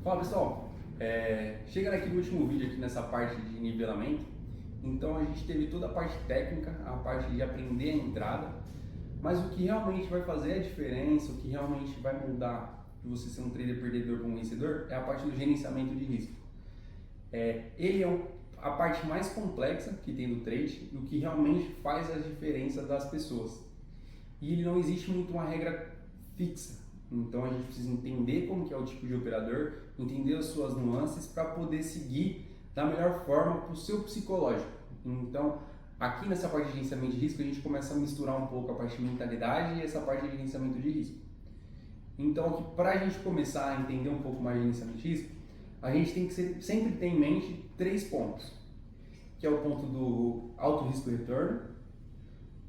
Fala pessoal, chegando aqui no último vídeo aqui nessa parte de nivelamento. Então a gente teve toda a parte técnica, a parte de aprender a entrada, mas o que realmente vai fazer a diferença, o que realmente vai mudar de você ser um trader perdedor para um vencedor é a parte do gerenciamento de risco. Ele é a parte mais complexa que tem do trade e o que realmente faz a diferença das pessoas. E ele não existe muito uma regra fixa. Então a gente precisa entender como que é o tipo de operador, entender as suas nuances para poder seguir da melhor forma para o seu psicológico. Então aqui nessa parte de gerenciamento de risco a gente começa a misturar um pouco a parte de mentalidade e essa parte de gerenciamento de risco. Então para a gente começar a entender um pouco mais de gerenciamento de risco, a gente tem que sempre ter em mente 3 pontos, que é o ponto do alto risco retorno,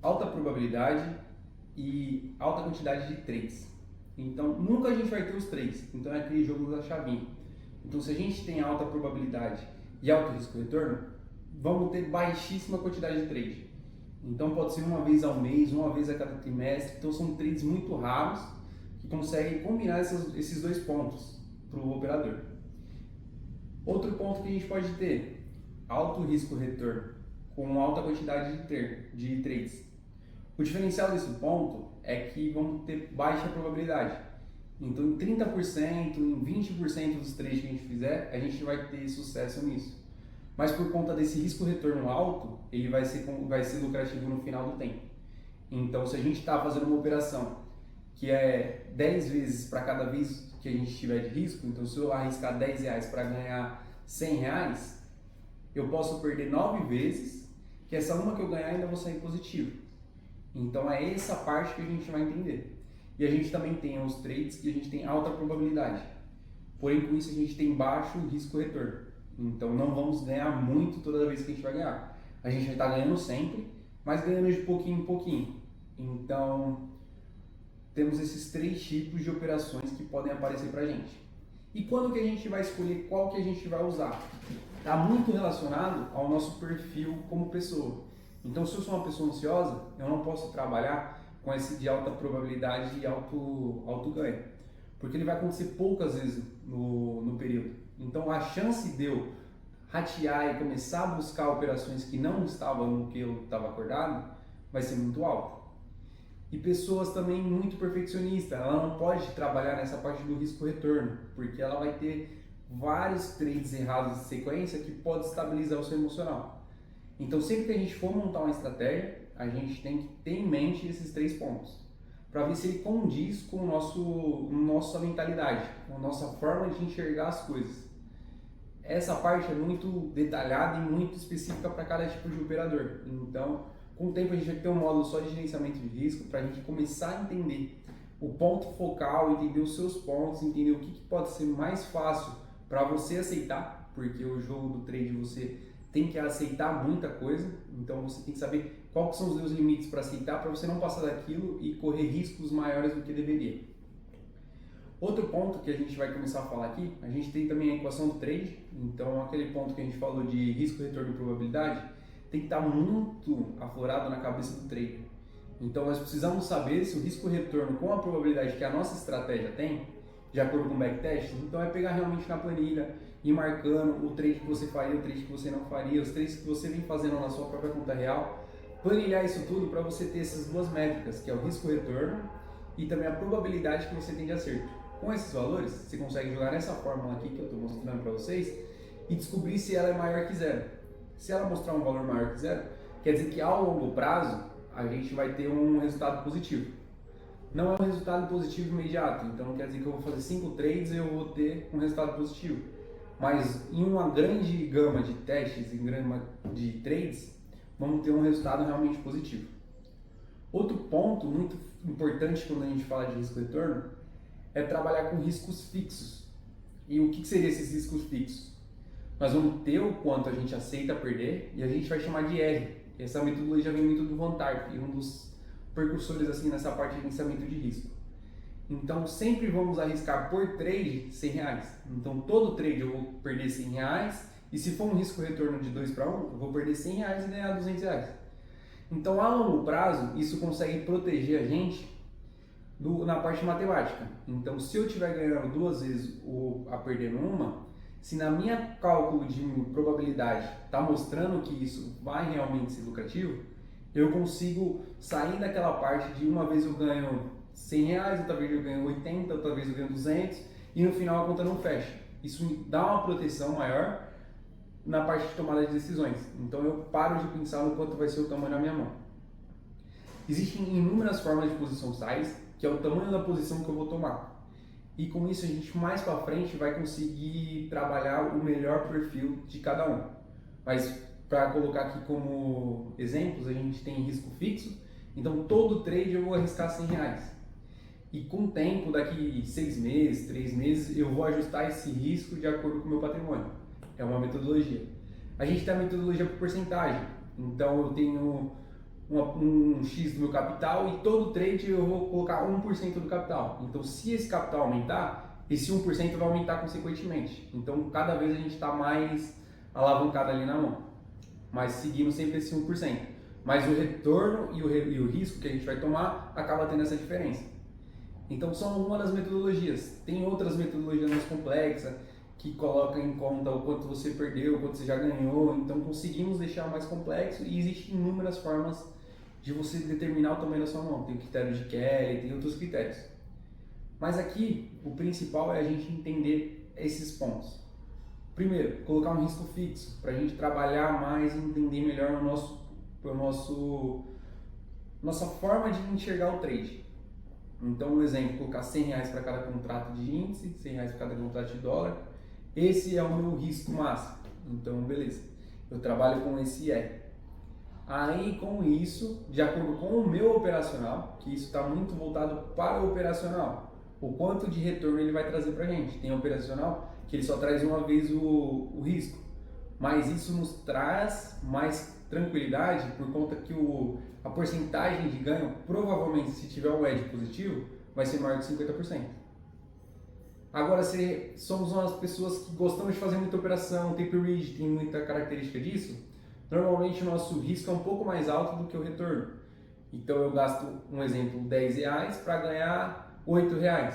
alta probabilidade e alta quantidade de trades. Então, nunca a gente vai ter os 3. Então, é aquele jogo da chavinha. Então, se a gente tem alta probabilidade e alto risco retorno, vamos ter baixíssima quantidade de trade. Então, pode ser uma vez ao mês, uma vez a cada trimestre. Então, são trades muito raros que conseguem combinar esses 2 pontos para o operador. Outro ponto que a gente pode ter, alto risco retorno com alta quantidade de trades. O diferencial desse ponto é que vamos ter baixa probabilidade. Então, em 30%, em 20% dos trades que a gente fizer, a gente vai ter sucesso nisso. Mas por conta desse risco-retorno alto, ele vai ser lucrativo no final do tempo. Então, se a gente está fazendo uma operação que é 10 vezes para cada vez que a gente tiver de risco, então se eu arriscar R$10 para ganhar R$100, eu posso perder 9 vezes, que essa uma que eu ganhar ainda vou sair positivo. Então é essa parte que a gente vai entender. E a gente também tem os trades que a gente tem alta probabilidade. Porém, com isso a gente tem baixo risco-retorno. Então não vamos ganhar muito toda vez que a gente vai ganhar. A gente vai estar ganhando sempre, mas ganhando de pouquinho em pouquinho. Então temos esses 3 tipos de operações que podem aparecer para a gente. E quando que a gente vai escolher qual que a gente vai usar? Está muito relacionado ao nosso perfil como pessoa. Então, se eu sou uma pessoa ansiosa, eu não posso trabalhar com esse de alta probabilidade e alto ganho, porque ele vai acontecer poucas vezes no período. Então, a chance de eu ratear e começar a buscar operações que não estavam no que eu estava acordado vai ser muito alta. E pessoas também muito perfeccionistas, ela não pode trabalhar nessa parte do risco-retorno, porque ela vai ter vários trades errados de sequência que pode estabilizar o seu emocional. Então, sempre que a gente for montar uma estratégia, a gente tem que ter em mente esses 3 pontos, para ver se ele condiz com nossa mentalidade, com a nossa forma de enxergar as coisas. Essa parte é muito detalhada e muito específica para cada tipo de operador. Então, com o tempo a gente vai ter um módulo só de gerenciamento de risco para a gente começar a entender o ponto focal, entender os seus pontos, entender o que pode ser mais fácil para você aceitar, porque o jogo do trade você tem que aceitar muita coisa, então você tem que saber quais são os seus limites para aceitar, para você não passar daquilo e correr riscos maiores do que deveria. Outro ponto que a gente vai começar a falar aqui, a gente tem também a equação do trade, então aquele ponto que a gente falou de risco, retorno e probabilidade, tem que estar muito aflorado na cabeça do trader. Então nós precisamos saber se o risco retorno com a probabilidade que a nossa estratégia tem, de acordo com o backtest, então é pegar realmente na planilha, ir marcando o trade que você faria, o trade que você não faria, os trades que você vem fazendo na sua própria conta real, planilhar isso tudo para você ter essas 2 métricas, que é o risco-retorno e também a probabilidade que você tem de acerto. Com esses valores, você consegue jogar nessa fórmula aqui que eu estou mostrando para vocês e descobrir se ela é maior que 0. Se ela mostrar um valor maior que 0, quer dizer que ao longo prazo a gente vai ter um resultado positivo. Não é um resultado positivo imediato, então não quer dizer que eu vou fazer 5 trades e eu vou ter um resultado positivo. Mas em uma grande gama de testes, em grande de trades, vamos ter um resultado realmente positivo. Outro ponto muito importante quando a gente fala de risco-retorno é trabalhar com riscos fixos. E o que seriam esses riscos fixos? Nós vamos ter o quanto a gente aceita perder e a gente vai chamar de R. Essa metodologia vem muito do Van Tarp, um dos precursores assim nessa parte de gerenciamento de risco. Então sempre vamos arriscar por trade R$100. Então todo trade eu vou perder R$100 e se for um risco-retorno de 2 para 1, eu vou perder R$100 e ganhar R$200. Então a longo prazo isso consegue proteger a gente na parte matemática. Então, se eu estiver ganhando 2 vezes ou a perdendo uma, se na minha cálculo de probabilidade está mostrando que isso vai realmente ser lucrativo, eu consigo sair daquela parte de uma vez eu ganho R$100, outra vez eu ganho 80, outra vez eu ganho 200 e no final a conta não fecha. Isso me dá uma proteção maior na parte de tomada de decisões. Então eu paro de pensar no quanto vai ser o tamanho da minha mão. Existem inúmeras formas de posição size, que é o tamanho da posição que eu vou tomar. E com isso a gente mais para frente vai conseguir trabalhar o melhor perfil de cada um. Mas para colocar aqui como exemplos, a gente tem risco fixo, então todo trade eu vou arriscar R$100. E com o tempo, daqui 6 meses, 3 meses, eu vou ajustar esse risco de acordo com o meu patrimônio. É uma metodologia. A gente tem a metodologia por porcentagem, então eu tenho um X do meu capital e todo trade eu vou colocar 1% do capital. Então se esse capital aumentar, esse 1% vai aumentar consequentemente. Então cada vez a gente está mais alavancado ali na mão, mas seguindo sempre esse 1%. Mas o retorno e o risco que a gente vai tomar acaba tendo essa diferença. Então são uma das metodologias. Tem outras metodologias mais complexas que colocam em conta o quanto você perdeu, o quanto você já ganhou. Então conseguimos deixar mais complexo e existem inúmeras formas de você determinar o tamanho da sua mão. Tem o critério de Kelly, tem outros critérios. Mas aqui o principal é a gente entender esses pontos. Primeiro, colocar um risco fixo para a gente trabalhar mais e entender melhor nossa forma de enxergar o trade. Então, um exemplo, colocar R$100 para cada contrato de índice, R$100 para cada contrato de dólar. Esse é o meu risco máximo. Então, beleza. Eu trabalho com esse R. Aí, com isso, de acordo com o meu operacional, que isso está muito voltado para o operacional, o quanto de retorno ele vai trazer para a gente. Tem operacional que ele só traz uma vez o risco, mas isso nos traz mais tranquilidade por conta que a porcentagem de ganho, provavelmente, se tiver um edge positivo, vai ser maior que 50%. Agora, se somos umas pessoas que gostamos de fazer muita operação, tape read tem muita característica disso, normalmente o nosso risco é um pouco mais alto do que o retorno. Então eu gasto, um exemplo, R$10 para ganhar R$8.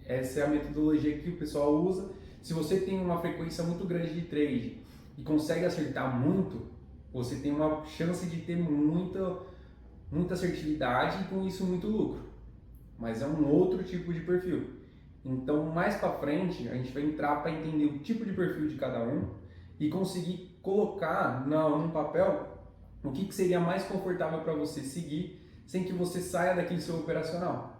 Essa é a metodologia que o pessoal usa. Se você tem uma frequência muito grande de trade e consegue acertar muito, você tem uma chance de ter muita assertividade e com isso muito lucro. Mas é um outro tipo de perfil. Então mais para frente a gente vai entrar para entender o tipo de perfil de cada um e conseguir colocar num papel o que seria mais confortável para você seguir sem que você saia daquele seu operacional.